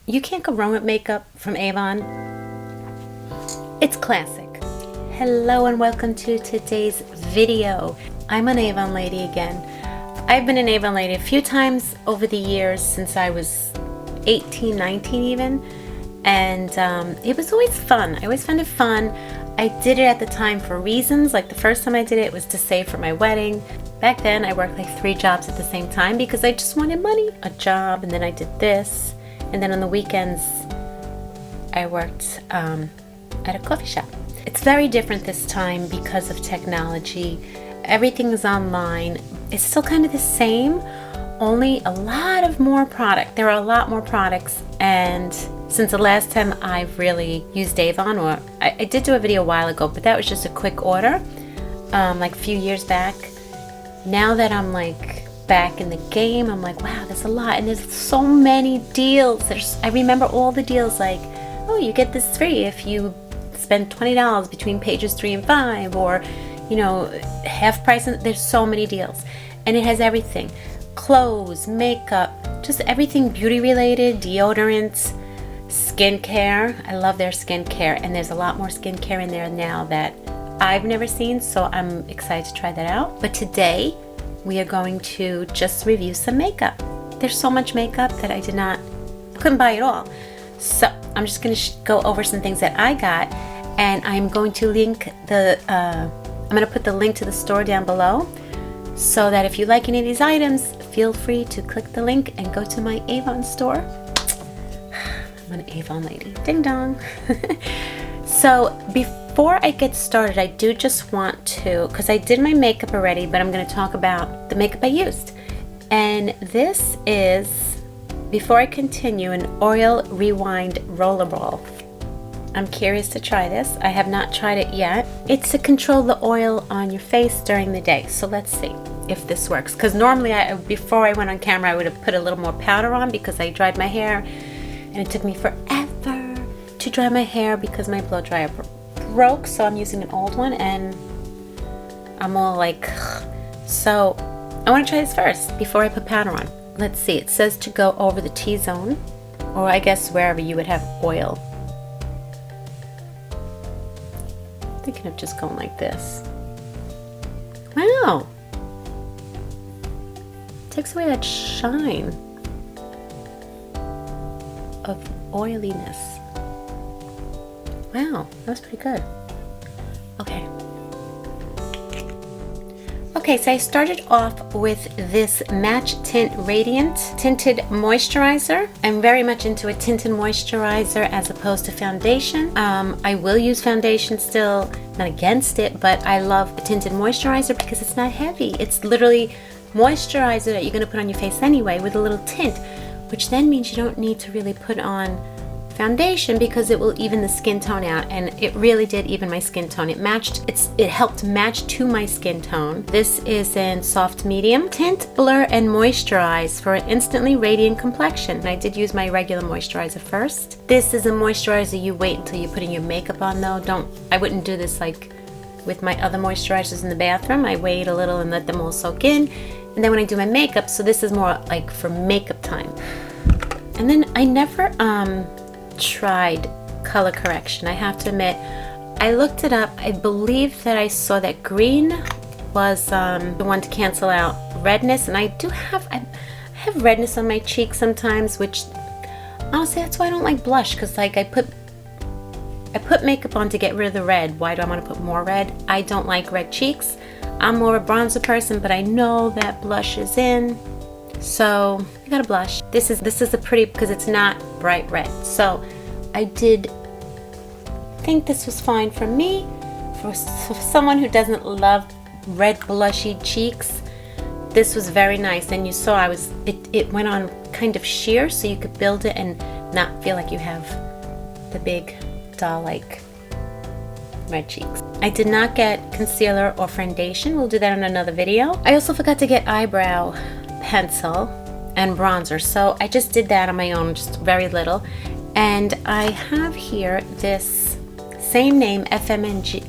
You can't go wrong with makeup from Avon. It's classic. Hello and welcome to today's video. I'm an Avon lady again. I've been an Avon lady a few times over the years since I was 18, 19 even. And it was always fun. I always found it fun. I did it at the time for reasons. Like the first time I did it was to save for my wedding. Back then I worked like 3 jobs at the same time because I just wanted money. A job, and then I did this. And then on the weekends I worked at a coffee shop. It's very different this time because of technology. Everything is online. It's still kind of the same, only a lot of more product. There are a lot more products, and since the last time I've really used Avon, or I did do a video a while ago, but that was just a quick order, like a few years back. Now that I'm like back in the game, I'm like, wow, there's a lot, and there's so many deals. I remember all the deals, like, oh, you get this free if you spend $20 between pages 3 and 5, or you know, half price. And there's so many deals, and it has everything: clothes, makeup, just everything beauty related, deodorants, skincare. I love their skincare, and there's a lot more skincare in there now that I've never seen, so I'm excited to try that out. But today we are going to just review some makeup. There's so much makeup that I couldn't buy it all. So I'm just going to go over some things that I got, and I'm going to link I'm going to put the link to the store down below, so that if you like any of these items, feel free to click the link and go to my Avon store. I'm an Avon lady. Ding dong. So before I get started, I do just want to, because I did my makeup already, but I'm going to talk about the makeup I used. And this is, before I continue, an oil rewind rollerball. I'm curious to try this. I have not tried it yet. It's to control the oil on your face during the day. So let's see if this works. Because normally, before I went on camera, I would have put a little more powder on because I dried my hair. And it took me forever to dry my hair because my blow dryer broke. So I'm using an old one, and I'm all like, so I want to try this first before I put powder on. Let's see. It says to go over the T-zone, or I guess wherever you would have oil. Thinking of just going like this. Wow. Takes away that shine of oiliness. Wow, that was pretty good. Okay, so I started off with this Match Tint Radiant Tinted Moisturizer. I'm very much into a tinted moisturizer as opposed to foundation. I will use foundation still, not against it, but I love a tinted moisturizer because it's not heavy. It's literally moisturizer that you're going to put on your face anyway with a little tint, which then means you don't need to really put on foundation because it will even the skin tone out, and it really did even my skin tone. It helped match to my skin tone. This is in soft medium. Tint, blur, and moisturize for an instantly radiant complexion. And I did use my regular moisturizer first. This is a moisturizer you wait until you put in your makeup on though. I wouldn't do this like with my other moisturizers in the bathroom. I wait a little and let them all soak in, and then when I do my makeup, so this is more like for makeup time. And then I never tried color correction. I have to admit, I looked it up. I believe that I saw that green was the one to cancel out redness, and I have redness on my cheeks sometimes, which honestly that's why I don't like blush, because like I put makeup on to get rid of the red. Why do I want to put more red? I don't like red cheeks. I'm more of a bronzer person, but I know that blush is in, so I got a blush. This is a pretty, because it's not bright red. So I did think this was fine for me. For someone who doesn't love red blushy cheeks, this was very nice. And you saw it went on kind of sheer, so you could build it and not feel like you have the big doll-like red cheeks. I did not get concealer or foundation. We'll do that in another video. I also forgot to get eyebrow pencil and bronzer, so I just did that on my own, just very little. And I have here this same name, FMG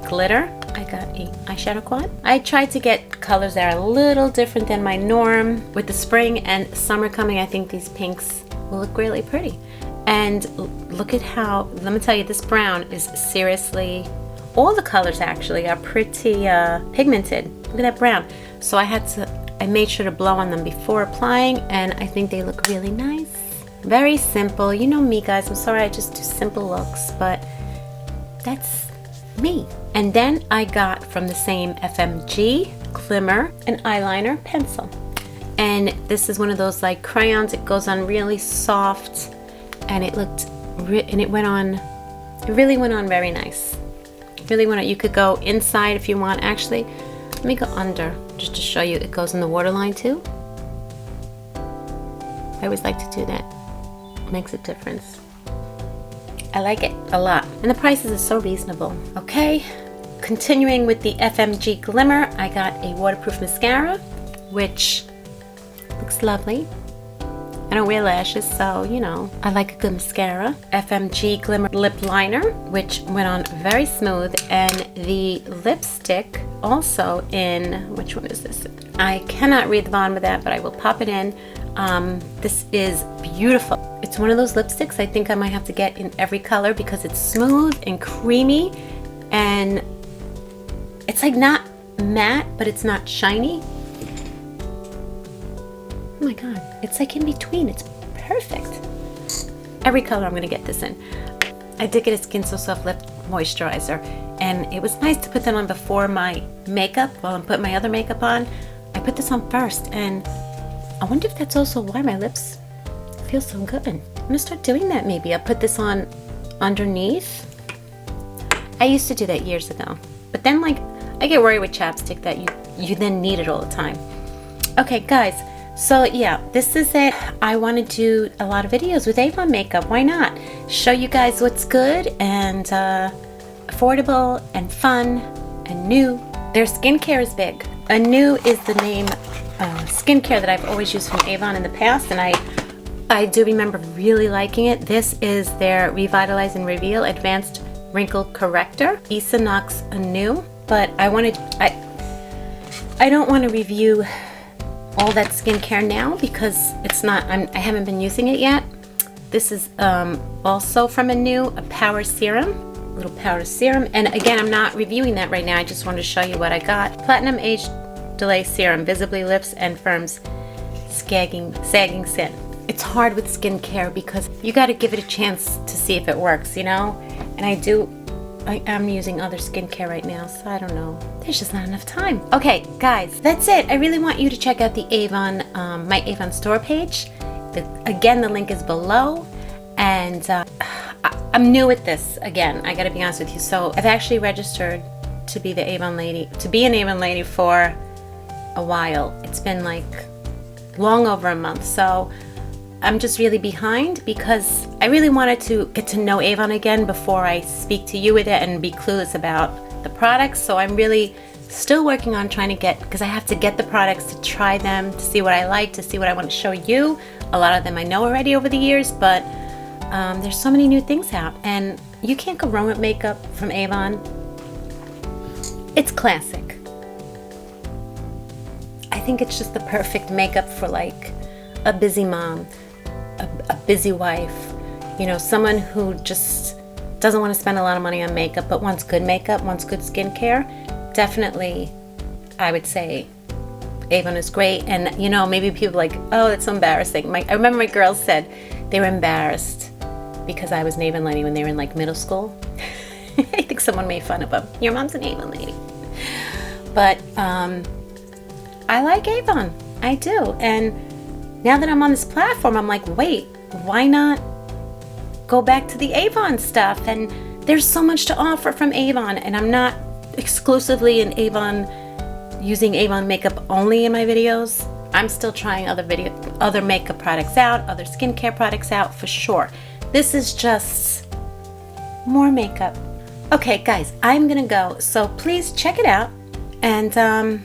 glitter. I got a eyeshadow quad. I tried to get colors that are a little different than my norm. With the spring and summer coming, I think these pinks will look really pretty. And look at how, let me tell you, this brown is seriously, all the colors actually are pretty pigmented. Look at that brown. So I made sure to blow on them before applying, and I think they look really nice. Very simple. You know me, guys. I'm sorry I just do simple looks, but that's me. And then I got from the same FMG Glimmer an eyeliner pencil. And this is one of those like crayons. It goes on really soft, and it really went on very nice. Really went on. You could go inside if you want. Actually, let me go under just to show you. It goes in the waterline too. I always like to do that. It makes a difference. I like it a lot. And the prices are so reasonable. Okay, continuing with the FMG Glimmer, I got a waterproof mascara, which looks lovely. I don't wear lashes, so you know, I like a good mascara. FMG Glimmer Lip Liner, which went on very smooth, and the lipstick also in, which one is this? I cannot read the bottom of that, but I will pop it in. This is beautiful. It's one of those lipsticks I think I might have to get in every color because it's smooth and creamy, and it's like not matte, but it's not shiny. Oh my god, it's like in between. It's perfect. Every color I'm gonna get this in. I did get a Skin So Soft Lip Moisturizer, and it was nice to put that on before my makeup. While I'm putting my other makeup on, I put this on first, and I wonder if that's also why my lips feel so good. I'm gonna start doing that maybe. I'll put this on underneath. I used to do that years ago, but then like I get worried with chapstick that you then need it all the time. Okay guys, so yeah, this is it. I want to do a lot of videos with Avon makeup. Why not? Show you guys what's good and affordable and fun and new. Their skincare is big. New is the name skincare that I've always used from Avon in the past, and I do remember really liking it. This is their Revitalize and Reveal Advanced Wrinkle Corrector, Isinox Anew. But I don't want to review all that skincare now because it's not. I haven't been using it yet. This is also from Anew, a power serum, little powder serum. And again, I'm not reviewing that right now. I just wanted to show you what I got. Platinum Age Delay Serum, visibly lifts and firms sagging skin. It's hard with skincare because you got to give it a chance to see if it works, you know? And I am using other skincare right now, so I don't know. There's just not enough time. Okay, guys, that's it. I really want you to check out the Avon, my Avon store page. Again, the link is below. And I'm new at this, again, I gotta be honest with you. So I've actually registered to be an Avon lady for a while. It's been like long over a month, so I'm just really behind because I really wanted to get to know Avon again before I speak to you with it and be clueless about the products. So I'm really still working on trying to get, because I have to get the products to try them, to see what I like, to see what I want to show you. A lot of them I know already over the years, but there's so many new things out, and you can't go wrong with makeup from Avon. It's classic. I think it's just the perfect makeup for like a busy mom, a busy wife, you know, someone who just doesn't want to spend a lot of money on makeup but wants good makeup, wants good skincare. Definitely, I would say Avon is great. And you know, maybe people are like, oh, that's so embarrassing. I remember my girls said they were embarrassed because I was an Avon lady when they were in like middle school. I think someone made fun of them. Your mom's an Avon lady. But I like Avon. I do. And now that I'm on this platform, I'm like, wait, why not go back to the Avon stuff? And there's so much to offer from Avon, and I'm not exclusively in Avon, using Avon makeup only in my videos. I'm still trying other makeup products out, other skincare products out for sure. This is just more makeup. Okay, guys, I'm gonna go. So please check it out. And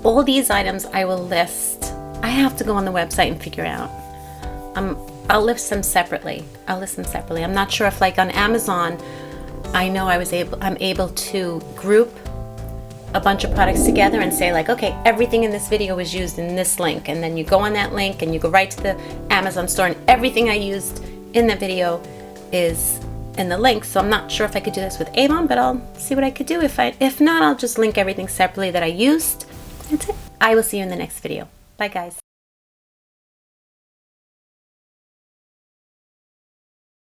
all these items I will list. I have to go on the website and figure out. I'll list them separately. I'm not sure if like on Amazon, I know I'm able to group a bunch of products together and say like, okay, everything in this video was used in this link, and then you go on that link and you go right to the Amazon store and everything I used in that video is in the link. So I'm not sure if I could do this with Avon, but I'll see what I could do. If not, I'll just link everything separately that I used. That's it. I will see you in the next video. Bye guys.